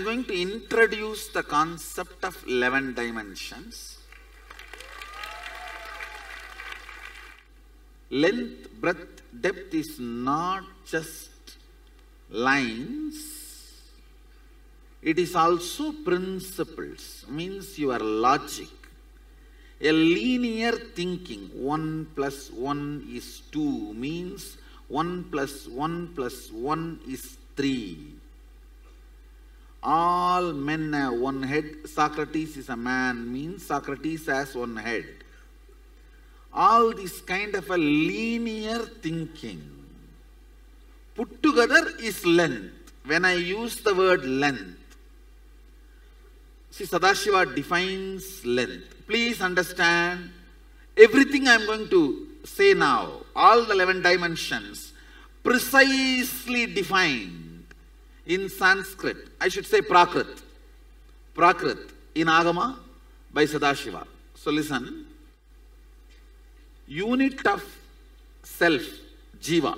am going to introduce the concept of 11 dimensions. Length, breadth, depth is not just lines. It is also principles, means your logic. A linear thinking, 1 plus 1 is 2, means 1 plus 1 plus 1 is 3. All men have one head. Socrates is a man, means Socrates has one head. All this kind of a linear thinking put together is length. When I use the word length, see, Sadashiva defines length. Please understand, everything I am going to say now, all the 11 dimensions, precisely defined in Sanskrit. I should say Prakrit. Prakrit in Agama by Sadashiva. So listen. Unit of self, Jiva.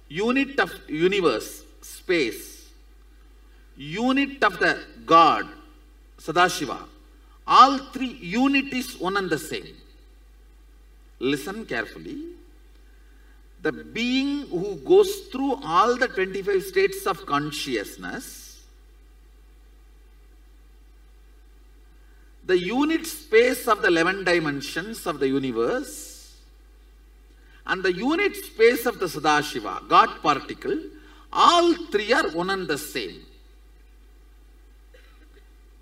Unit of universe, space. Unit of the God, Sadashiva. All three unit is one and the same. Listen carefully. The being who goes through all the 25 states of consciousness, the unit space of the 11 dimensions of the universe, and the unit space of the Sadashiva, God particle, all three are one and the same.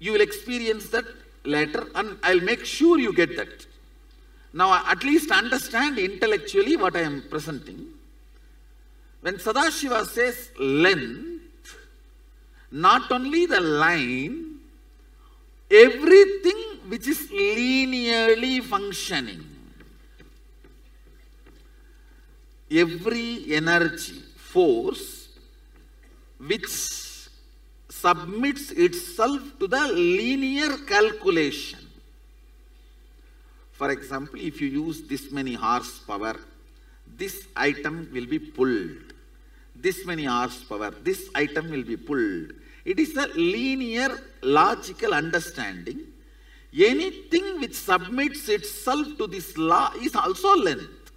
You will experience that later, and I'll make sure you get that. Now, at least understand intellectually what I am presenting. When Sadashiva says length, not only the line, everything which is linearly functioning, every energy, force, which submits itself to the linear calculation. For example, if you use this many horsepower, this item will be pulled. This many horsepower, this item will be pulled. It is a linear logical understanding. Anything which submits itself to this law is also length.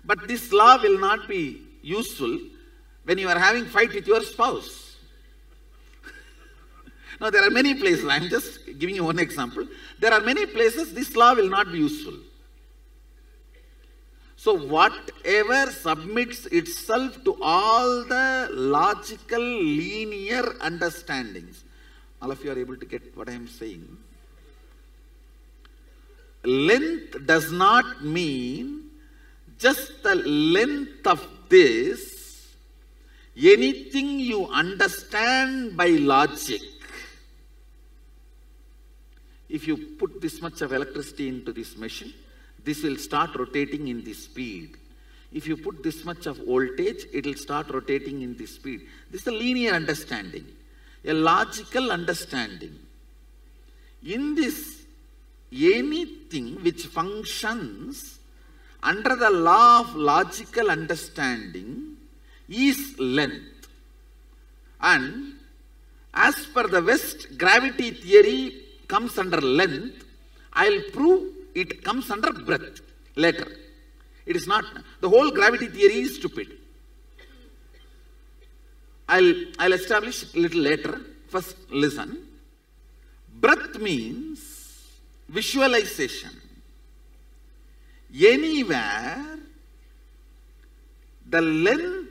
But this law will not be useful when you are having fight with your spouse. Now, there are many places, I am just giving you one example. There are many places this law will not be useful. So, whatever submits itself to all the logical, linear understandings, all of you are able to get what I am saying. Length does not mean just the length of this, anything you understand by logic. If you put this much of electricity into this machine, this will start rotating in this speed. If you put this much of voltage, it will start rotating in this speed. This is a linear understanding, a logical understanding. In this, anything which functions under the law of logical understanding is length. And as per the West, gravity theory comes under length. I'll prove it comes under breadth later. It is not, the whole gravity theory is stupid. I'll establish a little later. First, listen. Breadth means visualization. Anywhere the length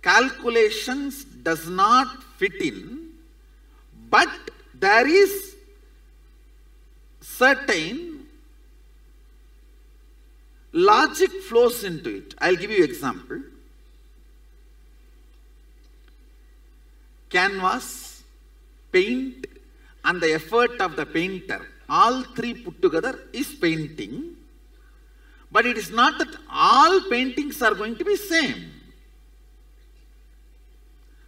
calculations does not fit in, but there is certain logic flows into it. I'll give you an example. Canvas, paint, and the effort of the painter, all three put together is painting. But it is not that all paintings are going to be same.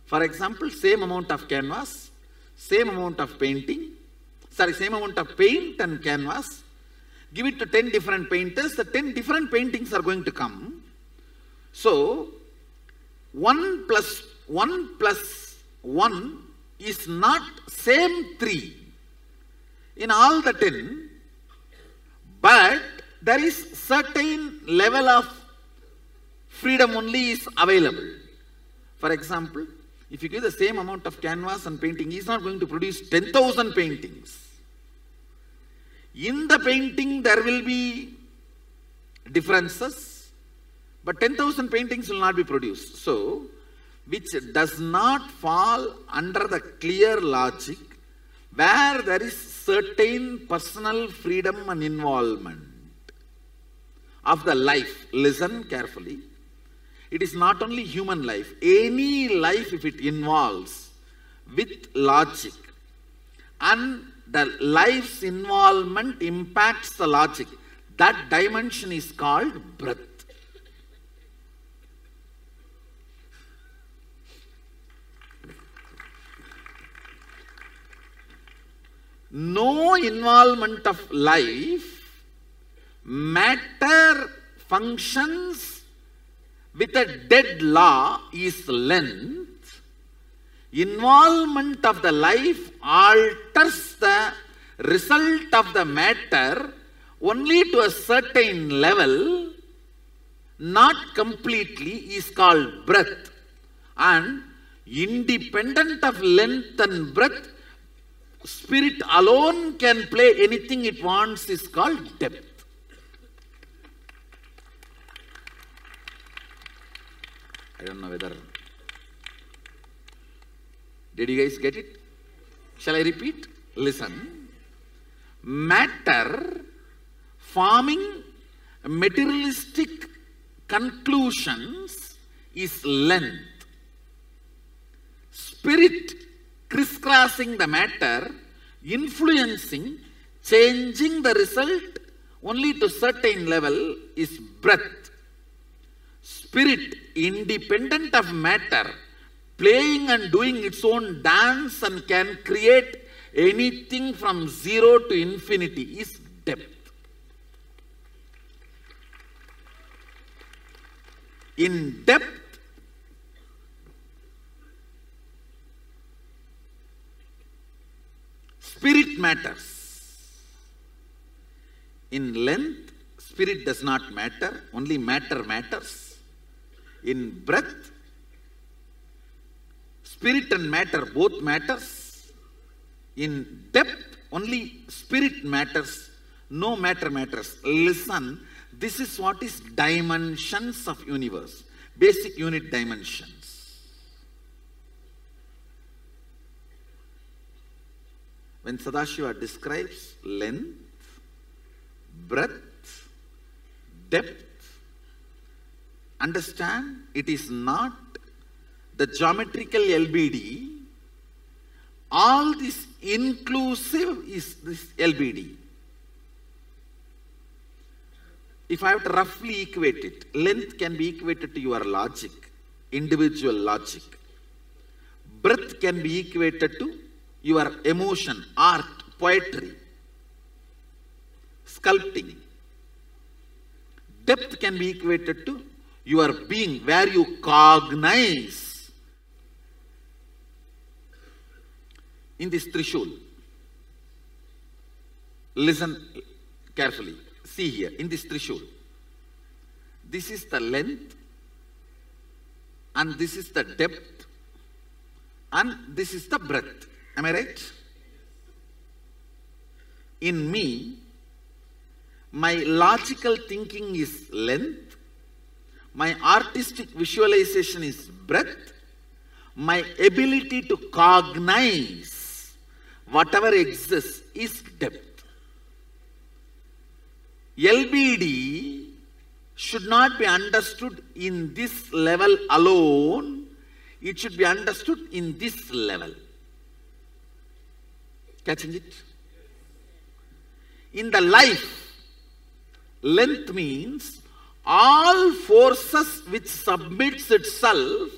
For example, same amount of canvas, same amount of painting, same amount of paint and canvas, give it to 10 different painters, the 10 different paintings are going to come. So, 1 plus 1 plus 1 is not same 3 in all the 10, but there is certain level of freedom only is available. For example, if you give the same amount of canvas and painting, he is not going to produce 10,000 paintings. In the painting there will be differences, but 10,000 paintings will not be produced. So, which does not fall under the clear logic where there is certain personal freedom and involvement of the life. Listen carefully. It is not only human life. Any life, if it involves with logic and the life's involvement impacts the logic, that dimension is called breath. No involvement of life, matter functions with a dead law is length. Involvement of the life alters the result of the matter only to a certain level, not completely, is called breadth. And independent of length and breadth, spirit alone can play anything it wants is called depth. I don't know whether... Did you guys get it? Shall I repeat? Listen. Matter forming materialistic conclusions is length. Spirit crisscrossing the matter, influencing, changing the result only to certain level is breadth. Spirit, independent of matter, playing and doing its own dance and can create anything from 0 to infinity is depth. In depth, spirit matters. In length, spirit does not matter, only matter matters. In breadth, spirit and matter both matters. In depth, only spirit matters, no matter matters. Listen, this is what is dimensions of universe, basic unit dimensions. When Sadashiva describes length, breadth, depth, understand it is not the geometrical LBD. All this inclusive is this LBD. If I have to roughly equate it, length can be equated to your logic, individual logic. Breadth can be equated to your emotion, art, poetry, sculpting. Depth can be equated to your being, where you cognize. In this Trishul, listen carefully. See here, in this Trishul, this is the length, and this is the depth, and this is the breadth. Am I right? In me, my logical thinking is length, my artistic visualization is breadth, my ability to cognize whatever exists is depth. LBD should not be understood in this level alone, it should be understood in this level. Catching it? In the life, length means all forces which submits itself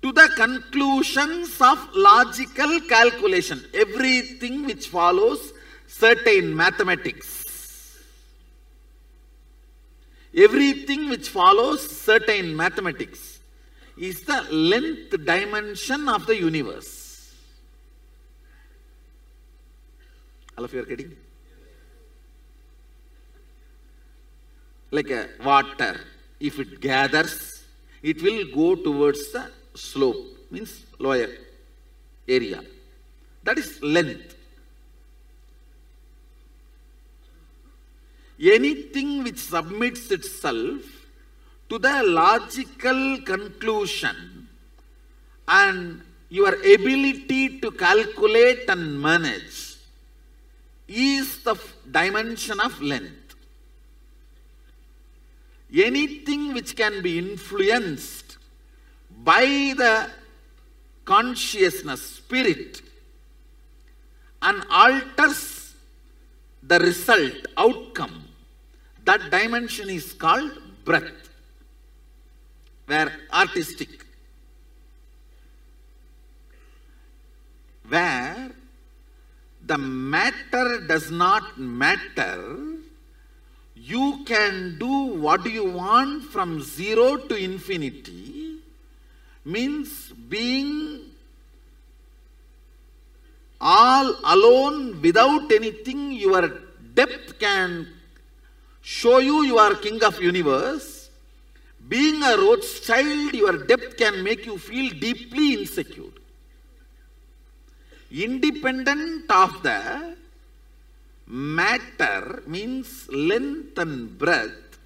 to the conclusions of logical calculation, everything which follows certain mathematics. Everything which follows certain mathematics. is the length dimension of the universe. All of you are getting? Like a water, if it gathers, it will go towards the slope, means lower area. That is length. Anything which submits itself to the logical conclusion and your ability to calculate and manage is the dimension of length. Anything which can be influenced by the consciousness, spirit, and alters the result, outcome, that dimension is called breath, where artistic, where the matter does not matter. You can do what you want from 0 to infinity, means being all alone without anything. Your depth can show you are king of universe. Being a Rothschild, your depth can make you feel deeply insecure. Independent of the matter, means length and breadth,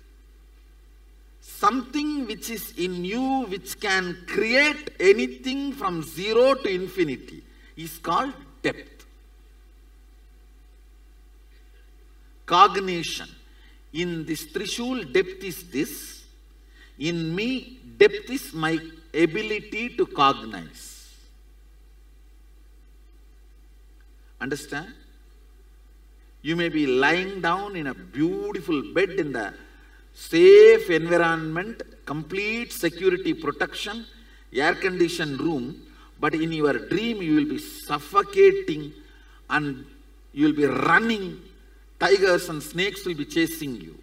something which is in you which can create anything from 0 to infinity is called depth. Cognition. In this Trishul, depth is this. In me, depth is my ability to cognize. Understand? You may be lying down in a beautiful bed in the safe environment, complete security protection, air-conditioned room, but in your dream you will be suffocating and you will be running. Tigers and snakes will be chasing you.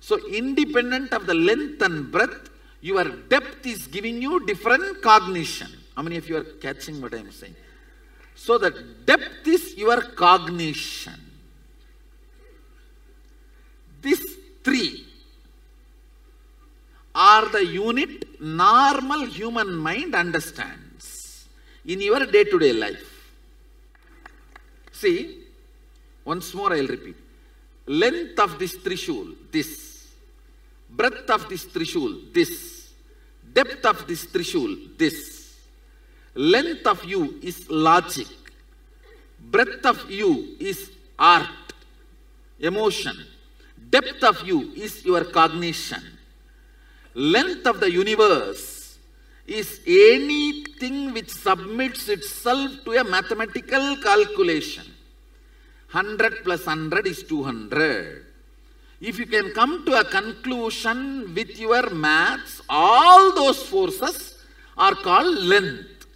So independent of the length and breadth, your depth is giving you different cognition. How many of you are catching what I am saying? So the depth is your cognition. These three are the unit normal human mind understands in your day-to-day life. See, once more I will repeat. Length of this Trishul, this. Breadth of this Trishul, this. Depth of this Trishul, this. Length of you is logic. Breadth of you is art, emotion. Depth of you is your cognition. Length of the universe is anything which submits itself to a mathematical calculation. 100 plus 100 is 200. If you can come to a conclusion with your maths, all those forces are called length.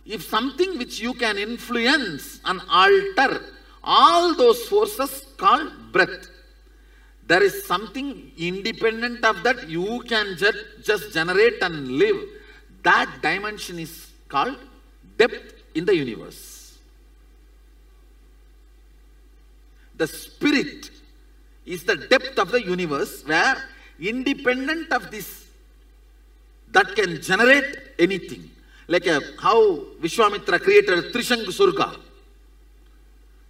If something which you can influence and alter, all those forces called breadth. There is something independent of that you can just generate and live. That dimension is called depth in the universe. The spirit is the depth of the universe, where independent of this, that can generate anything. Like how Vishwamitra created Trishangu Surga.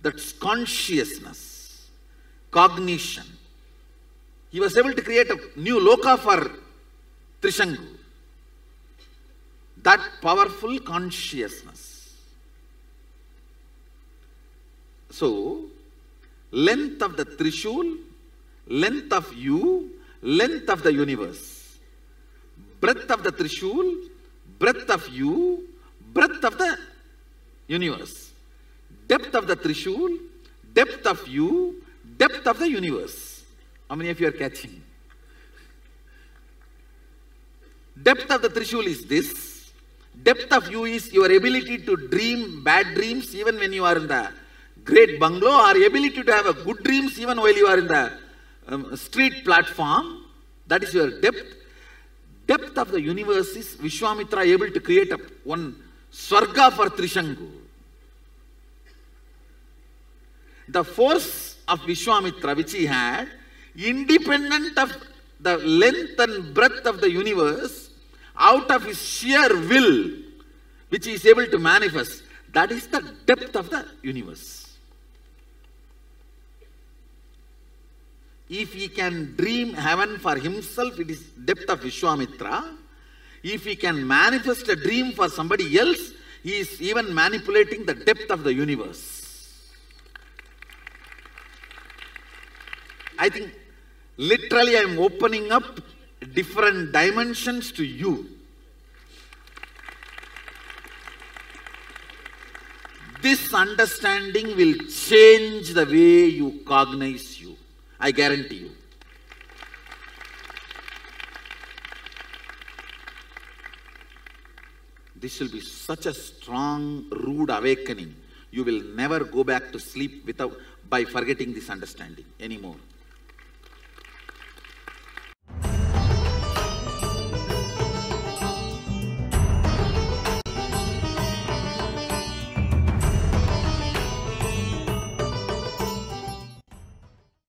That's consciousness, cognition. He was able to create a new loka for Trishangu. That powerful consciousness. So, length of the Trishul, length of you, length of the universe. Breadth of the Trishul, breadth of you, breadth of the universe. Depth of the Trishul, depth of you, depth of the universe. How many of you are catching? Depth of the Trishul is this. Depth of you is your ability to dream bad dreams even when you are in the great bungalow, or ability to have a good dreams even while you are in the street platform. That is your depth. depth of the universe is Vishwamitra able to create one Swarga for Trishangu. The force of Vishwamitra which he had, independent of the length and breadth of the universe, out of his sheer will, which he is able to manifest, that is the depth of the universe. If he can dream heaven for himself, it is depth of Vishwamitra. If he can manifest a dream for somebody else, he is even manipulating the depth of the universe. I think literally I am opening up different dimensions to you. This understanding will change the way you cognize you. I guarantee you. This will be such a strong, rude awakening. You will never go back to sleep by forgetting this understanding anymore.